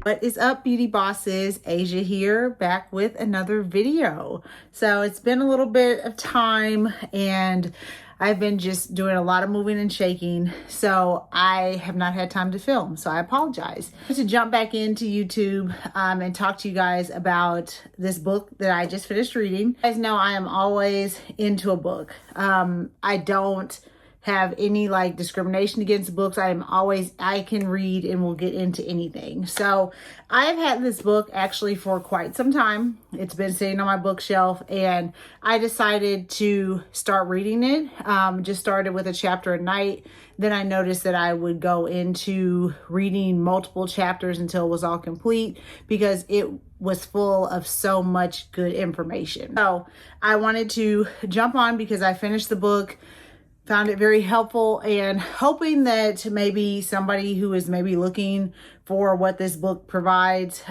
What is up, beauty bosses? Asia here, back with another video. So it's been a little bit of time and I've been just doing a lot of moving and shaking, so I have not had time to film, so I apologize. To jump back into YouTube and talk to you guys about this book that I just finished reading. You guys know I am always into a book. I don't have any discrimination against books. I can read and will get into anything. So I've had this book actually for quite some time. It's been sitting on my bookshelf and I decided to start reading it. Just started with a chapter a night. Then I noticed that I would go into reading multiple chapters until it was all complete because it was full of so much good information. So I wanted to jump on because I finished the book, found it very helpful, and hoping that maybe somebody who is maybe looking for what this book provides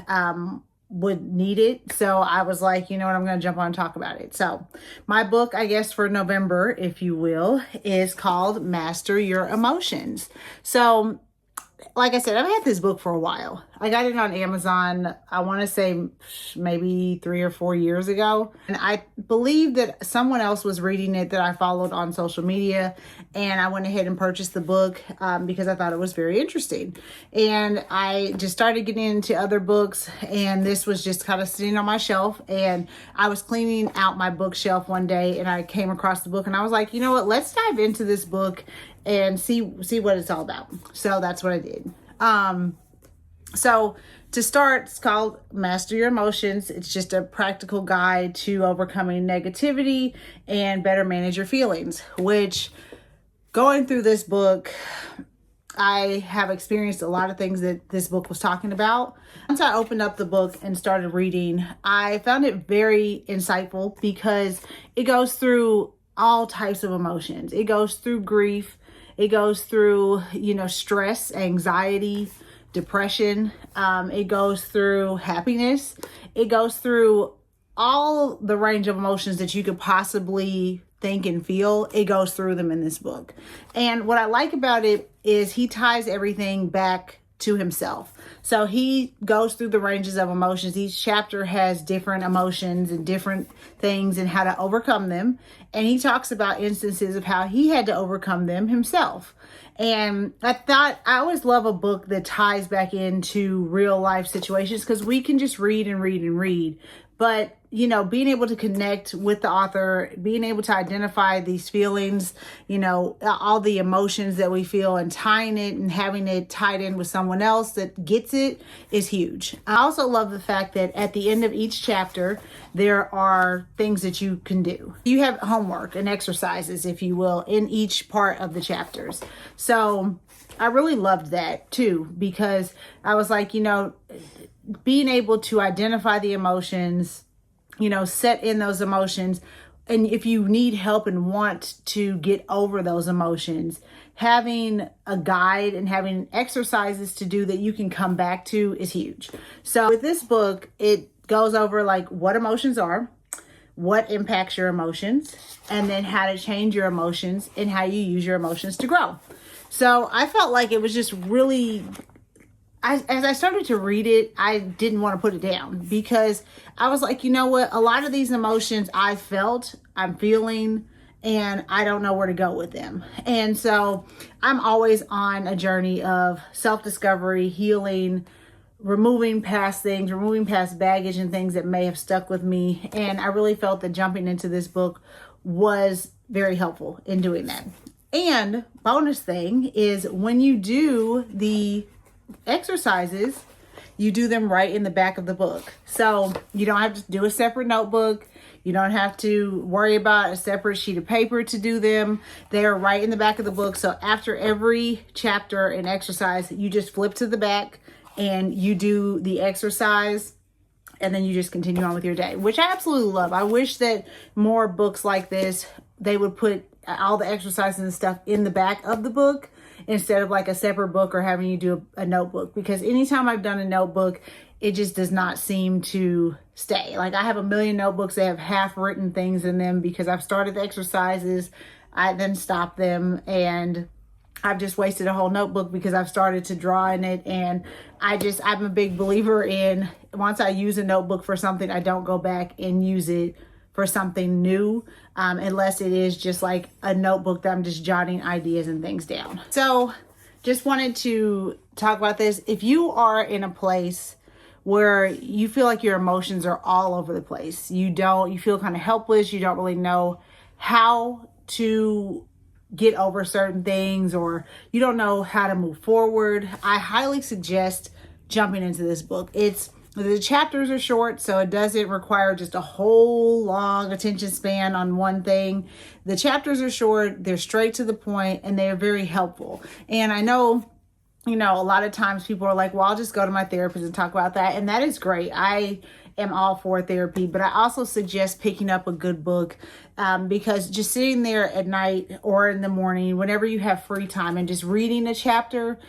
would need it. So I was like, you know what, I'm going to jump on and talk about it. So my book, I guess for November, if you will, is called Master Your Emotions. So like I said, I've had this book for a while. I got it on Amazon, I want to say maybe 3 or 4 years ago. And I believe that someone else was reading it that I followed on social media. And I went ahead and purchased the book because I thought it was very interesting. And I just started getting into other books. And this was just kind of sitting on my shelf. And I was cleaning out my bookshelf one day and I came across the book. And I was like, you know what, let's dive into this book and see what it's all about. So that's what I did. So to start, it's called Master Your Emotions. It's just a practical guide to overcoming negativity and better manage your feelings, which going through this book, I have experienced a lot of things that this book was talking about. Once I opened up the book and started reading, I found it very insightful because it goes through all types of emotions. It goes through grief. It goes through, stress, anxiety, depression. It goes through happiness. It goes through all the range of emotions that you could possibly think and feel. It goes through them in this book. And what I like about it is he ties everything back to himself. So he goes through the ranges of emotions. Each chapter has different emotions and different things and how to overcome them. And he talks about instances of how he had to overcome them himself. And I always love a book that ties back into real life situations because we can just read and read and read. But, being able to connect with the author, being able to identify these feelings, all the emotions that we feel and tying it and having it tied in with someone else that gets it is huge. I also love the fact that at the end of each chapter, there are things that you can do. You have homework and exercises, if you will, in each part of the chapters. So I really loved that too, because I was like, being able to identify the emotions, set in those emotions. And if you need help and want to get over those emotions, having a guide and having exercises to do that you can come back to is huge. So with this book, it goes over what emotions are, what impacts your emotions, and then how to change your emotions and how you use your emotions to grow. So I felt like it was just really, as I started to read it, I didn't want to put it down because I was like, you know what? A lot of these emotions I felt, I'm feeling, and I don't know where to go with them. And so I'm always on a journey of self-discovery, healing, removing past things, removing past baggage and things that may have stuck with me. And I really felt that jumping into this book was very helpful in doing that. And bonus thing is when you do the exercises, you do them right in the back of the book. So you don't have to do a separate notebook. You don't have to worry about a separate sheet of paper to do them. They are right in the back of the book. So after every chapter and exercise, you just flip to the back and you do the exercise and then you just continue on with your day, which I absolutely love. I wish that more books like this, they would put all the exercises and stuff in the back of the book instead of a separate book or having you do a notebook, because anytime I've done a notebook, it just does not seem to stay. I have a million notebooks that have half written things in them because I've started the exercises, I then stop them, and I've just wasted a whole notebook because I've started to draw in it. And I'm a big believer in, once I use a notebook for something, I don't go back and use it for something new, unless it is just like a notebook that I'm just jotting ideas and things down. So just wanted to talk about this. If you are in a place where you feel like your emotions are all over the place, you feel kind of helpless, you don't really know how to get over certain things, or you don't know how to move forward, I highly suggest jumping into this book. The chapters are short, so it doesn't require just a whole long attention span on one thing. The chapters are short, they're straight to the point, and they are very helpful. And I know, a lot of times people are like, well, I'll just go to my therapist and talk about that. And that is great. I am all for therapy, but I also suggest picking up a good book, because just sitting there at night or in the morning, whenever you have free time, and just reading a chapter,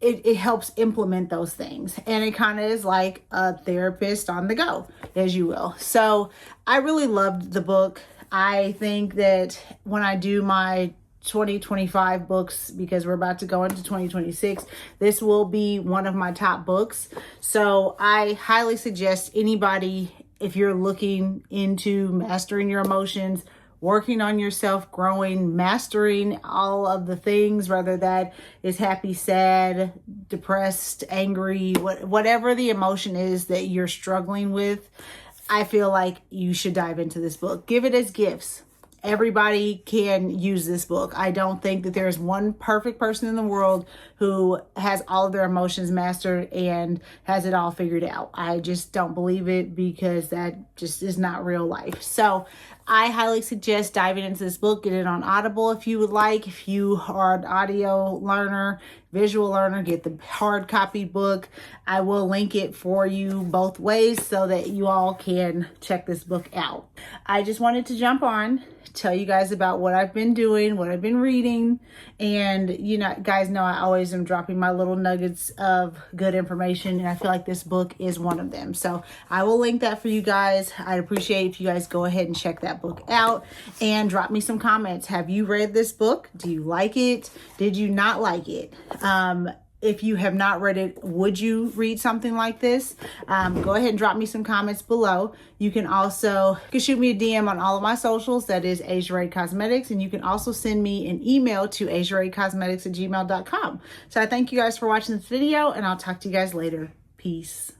it helps implement those things. And it kind of is like a therapist on the go, as you will. So I really loved the book. I think that when I do my 2025 books, because we're about to go into 2026, this will be one of my top books. So I highly suggest anybody, if you're looking into mastering your emotions, working on yourself, growing, mastering all of the things, whether that is happy, sad, depressed, angry, whatever the emotion is that you're struggling with, I feel like you should dive into this book. Give it as gifts. Everybody can use this book. I don't think that there's one perfect person in the world who has all of their emotions mastered and has it all figured out. I just don't believe it, because that just is not real life. So I highly suggest diving into this book. Get it on Audible if you would like. If you are an audio learner, visual learner, get the hard copy book. I will link it for you both ways so that you all can check this book out. I just wanted to jump on, tell you guys about what I've been doing, what I've been reading, and guys know I always am dropping my little nuggets of good information, and I feel like this book is one of them. So I will link that for you guys. I'd appreciate if you guys go ahead and check that book out and drop me some comments. Have you read this book? Do you like it? Did you not like it? If you have not read it, would you read something like this? Go ahead and drop me some comments below. You can shoot me a DM on all of my socials. That is Asia Ray Cosmetics. And you can also send me an email to asiaraycosmetics@gmail.com. So I thank you guys for watching this video, and I'll talk to you guys later. Peace.